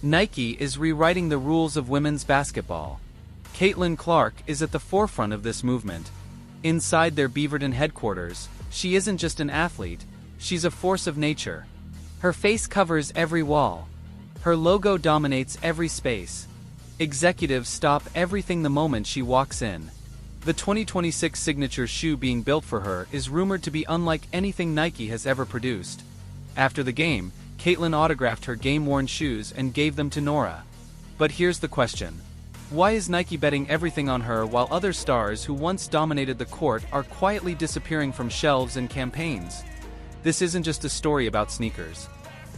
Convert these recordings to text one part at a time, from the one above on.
Nike is rewriting the rules of women's basketball. Caitlin Clark is at the forefront of this movement. Inside their Beaverton headquarters, she isn't just an athlete, she's a force of nature. Her face covers every wall. Her logo dominates every space. Executives stop everything the moment she walks in. The 2026 signature shoe being built for her is rumored to be unlike anything Nike has ever produced. After the game, Caitlin autographed her game-worn shoes and gave them to Nora. But here's the question. Why is Nike betting everything on her while other stars who once dominated the court are quietly disappearing from shelves and campaigns? This isn't just a story about sneakers.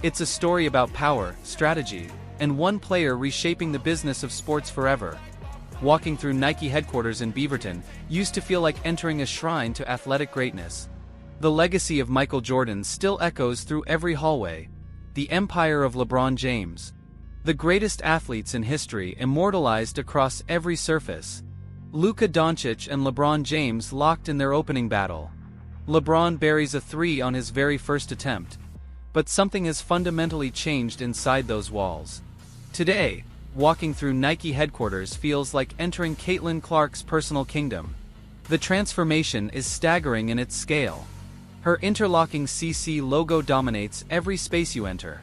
It's a story about power, strategy, and one player reshaping the business of sports forever. Walking through Nike headquarters in Beaverton used to feel like entering a shrine to athletic greatness. The legacy of Michael Jordan still echoes through every hallway. The empire of LeBron James. The greatest athletes in history immortalized across every surface. Luka Doncic and LeBron James locked in their opening battle. LeBron buries a three on his very first attempt. But something has fundamentally changed inside those walls. Today, walking through Nike headquarters feels like entering Caitlin Clark's personal kingdom. The transformation is staggering in its scale. Her interlocking CC logo dominates every space you enter.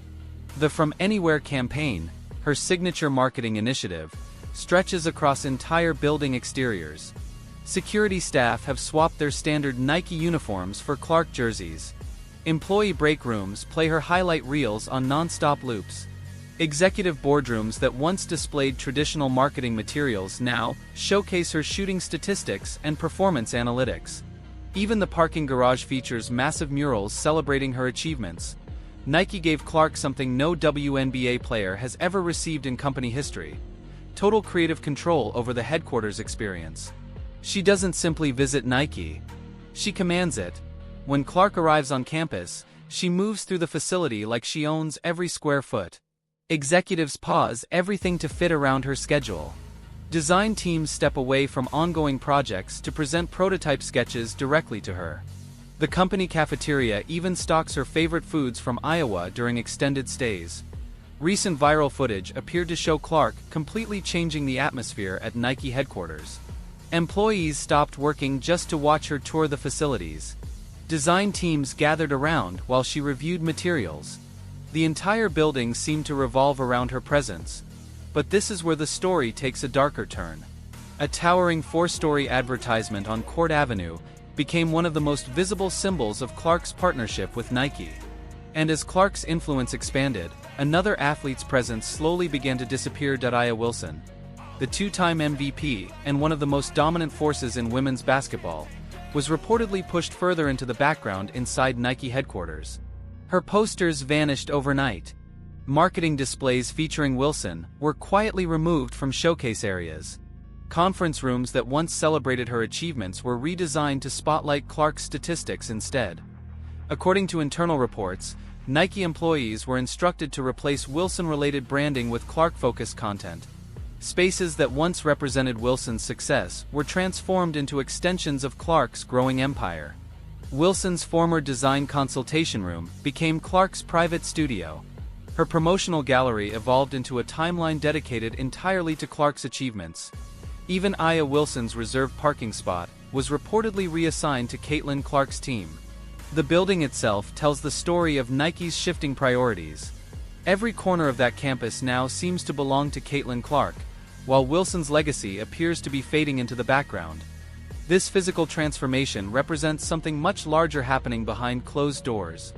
The From Anywhere campaign, her signature marketing initiative, stretches across entire building exteriors. Security staff have swapped their standard Nike uniforms for Clark jerseys. Employee break rooms play her highlight reels on non-stop loops. Executive boardrooms that once displayed traditional marketing materials now showcase her shooting statistics and performance analytics. Even the parking garage features massive murals celebrating her achievements. Nike gave Clark something no WNBA player has ever received in company history: total creative control over the headquarters experience. She doesn't simply visit Nike. She commands it. When Clark arrives on campus, she moves through the facility like she owns every square foot. Executives pause everything to fit around her schedule. Design teams step away from ongoing projects to present prototype sketches directly to her. The company cafeteria even stocks her favorite foods from Iowa during extended stays. Recent viral footage appeared to show Clark completely changing the atmosphere at Nike headquarters. Employees stopped working just to watch her tour the facilities. Design teams gathered around while she reviewed materials. The entire building seemed to revolve around her presence. But this is where the story takes a darker turn. A towering 4-story advertisement on Court Avenue became one of the most visible symbols of Clark's partnership with Nike. And as Clark's influence expanded, another athlete's presence slowly began to disappear. Aya Wilson, the two-time MVP and one of the most dominant forces in women's basketball, was reportedly pushed further into the background inside Nike headquarters. Her posters vanished overnight. Marketing displays featuring Wilson were quietly removed from showcase areas. Conference rooms that once celebrated her achievements were redesigned to spotlight Clark's statistics instead. According to internal reports, Nike employees were instructed to replace Wilson-related branding with Clark-focused content. Spaces that once represented Wilson's success were transformed into extensions of Clark's growing empire. Wilson's former design consultation room became Clark's private studio. Her promotional gallery evolved into a timeline dedicated entirely to Clark's achievements. Even Aya Wilson's reserved parking spot was reportedly reassigned to Caitlin Clark's team. The building itself tells the story of Nike's shifting priorities. Every corner of that campus now seems to belong to Caitlin Clark, while Wilson's legacy appears to be fading into the background. This physical transformation represents something much larger happening behind closed doors.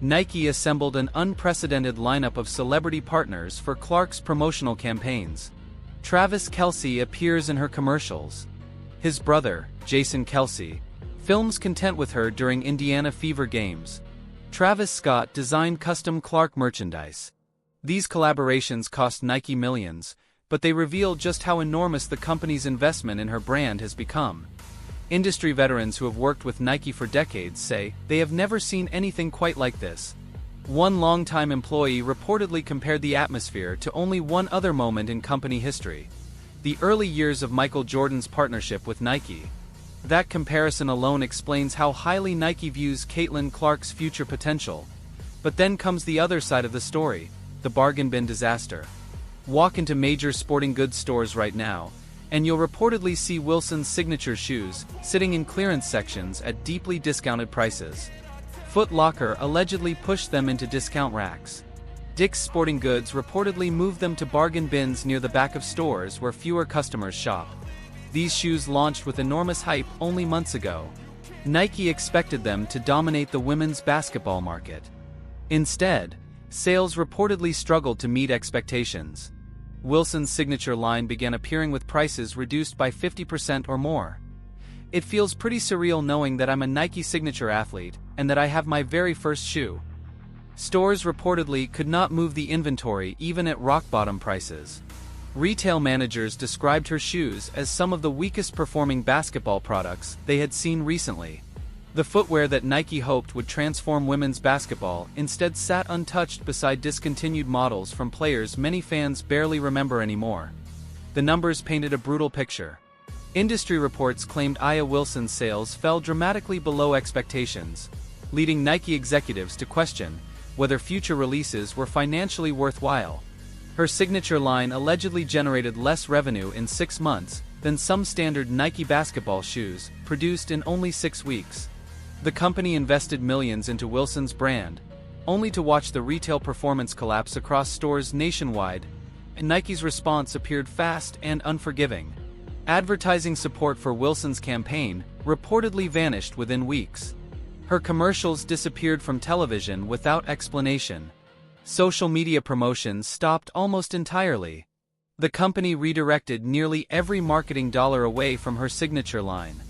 Nike assembled an unprecedented lineup of celebrity partners for Clark's promotional campaigns. Travis Kelce appears in her commercials. His brother, Jason Kelce, films content with her during Indiana Fever games. Travis Scott designed custom Clark merchandise. These collaborations cost Nike millions, but they reveal just how enormous the company's investment in her brand has become. Industry veterans who have worked with Nike for decades say they have never seen anything quite like this. One longtime employee reportedly compared the atmosphere to only one other moment in company history: the early years of Michael Jordan's partnership with Nike. That comparison alone explains how highly Nike views Caitlin Clark's future potential. But then comes the other side of the story: the bargain bin disaster. Walk into major sporting goods stores right now, and you'll reportedly see Wilson's signature shoes sitting in clearance sections at deeply discounted prices. Foot Locker allegedly pushed them into discount racks. Dick's Sporting Goods reportedly moved them to bargain bins near the back of stores where fewer customers shop. These shoes launched with enormous hype only months ago. Nike expected them to dominate the women's basketball market. Instead, sales reportedly struggled to meet expectations. Wilson's signature line began appearing with prices reduced by 50% or more. It feels pretty surreal knowing that I'm a Nike signature athlete, and that I have my very first shoe. Stores reportedly could not move the inventory even at rock-bottom prices. Retail managers described her shoes as some of the weakest performing basketball products they had seen recently. The footwear that Nike hoped would transform women's basketball instead sat untouched beside discontinued models from players many fans barely remember anymore. The numbers painted a brutal picture. Industry reports claimed Aya Wilson's sales fell dramatically below expectations, leading Nike executives to question whether future releases were financially worthwhile. Her signature line allegedly generated less revenue in 6 months than some standard Nike basketball shoes produced in only 6 weeks. The company invested millions into Wilson's brand, only to watch the retail performance collapse across stores nationwide, and Nike's response appeared fast and unforgiving. Advertising support for Wilson's campaign reportedly vanished within weeks. Her commercials disappeared from television without explanation. Social media promotions stopped almost entirely. The company redirected nearly every marketing dollar away from her signature line.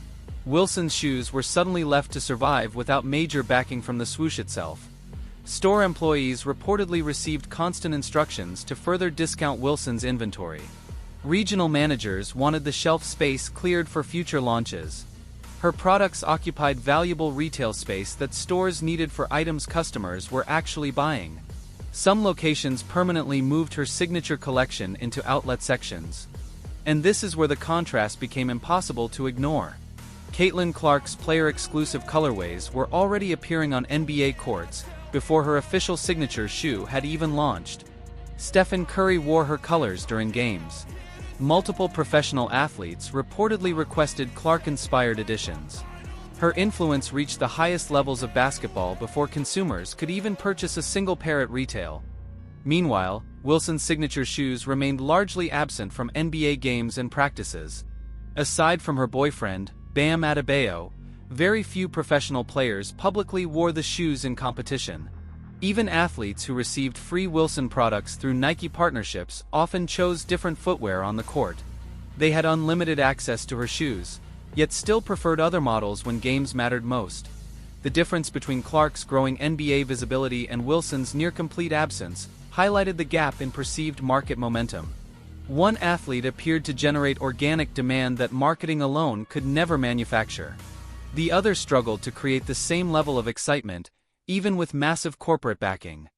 Wilson's shoes were suddenly left to survive without major backing from the swoosh itself. Store employees reportedly received constant instructions to further discount Wilson's inventory. Regional managers wanted the shelf space cleared for future launches. Her products occupied valuable retail space that stores needed for items customers were actually buying. Some locations permanently moved her signature collection into outlet sections. And this is where the contrast became impossible to ignore. Caitlin Clark's player-exclusive colorways were already appearing on NBA courts before her official signature shoe had even launched. Stephen Curry wore her colors during games. Multiple professional athletes reportedly requested Clark-inspired editions. Her influence reached the highest levels of basketball before consumers could even purchase a single pair at retail. Meanwhile, Wilson's signature shoes remained largely absent from NBA games and practices. Aside from her boyfriend, Bam Adebayo, very few professional players publicly wore the shoes in competition. Even athletes who received free Wilson products through Nike partnerships often chose different footwear on the court. They had unlimited access to her shoes, yet still preferred other models when games mattered most. The difference between Clark's growing NBA visibility and Wilson's near-complete absence highlighted the gap in perceived market momentum. One athlete appeared to generate organic demand that marketing alone could never manufacture. The other struggled to create the same level of excitement, even with massive corporate backing.